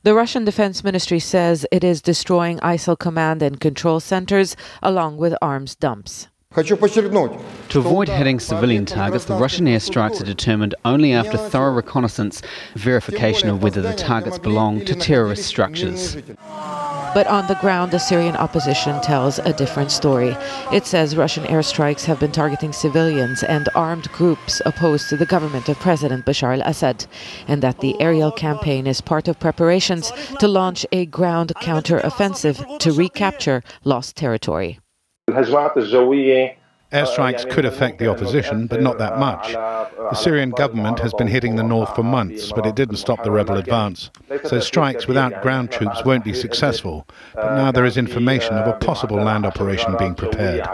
The Russian Defense Ministry says it is destroying ISIL command and control centers along with arms dumps. To avoid hitting civilian targets, the Russian airstrikes are determined only after thorough reconnaissance, verification of whether the targets belong to terrorist structures. But on the ground, the Syrian opposition tells a different story. It says Russian airstrikes have been targeting civilians and armed groups opposed to the government of President Bashar al Assad, and that the aerial campaign is part of preparations to launch a ground counter-offensive to recapture lost territory. Airstrikes could affect the opposition, but not that much. The Syrian government has been hitting the north for months, but it didn't stop the rebel advance. So strikes without ground troops won't be successful. But now there is information of a possible land operation being prepared.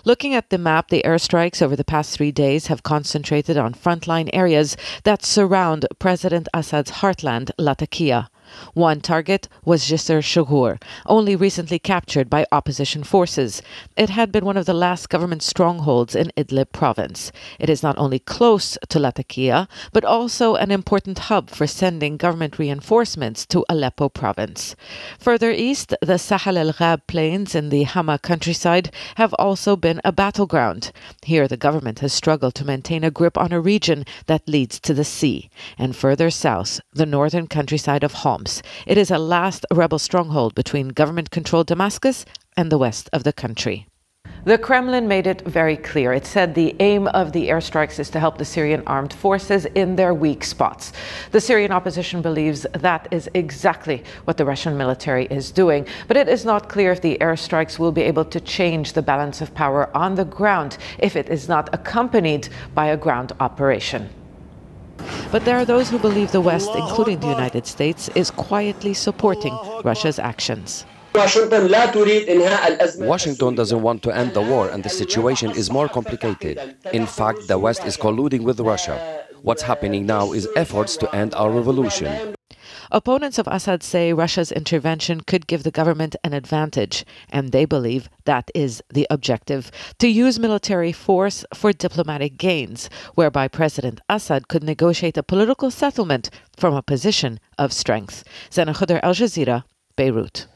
Looking at the map, the airstrikes over the past 3 days have concentrated on frontline areas that surround President Assad's heartland, Latakia. One target was Jazeera, only recently captured by opposition forces. It had been one of the last government strongholds in Idlib province. It is not only close to Latakia, but also an important hub for sending government reinforcements to Aleppo province. Further east, the Sahel el-Ghab plains in the Hama countryside have also been a battleground. Here, the government has struggled to maintain a grip on a region that leads to the sea. And further south, the northern countryside of Homs. It is a last rebel stronghold between government-controlled Damascus and the west of the country. The Kremlin made it very clear. It said the aim of the airstrikes is to help the Syrian armed forces in their weak spots. The Syrian opposition believes that is exactly what the Russian military is doing. But it is not clear if the airstrikes will be able to change the balance of power on the ground if it is not accompanied by a ground operation. But there are those who believe the West, including the United States, is quietly supporting Russia's actions. Washington doesn't want to end the war, and the situation is more complicated. In fact, the West is colluding with Russia. What's happening now is efforts to end our revolution. Opponents of Assad say Russia's intervention could give the government an advantage, and they believe that is the objective, to use military force for diplomatic gains, whereby President Assad could negotiate a political settlement from a position of strength. Zena Khuder, Al Jazeera, Beirut.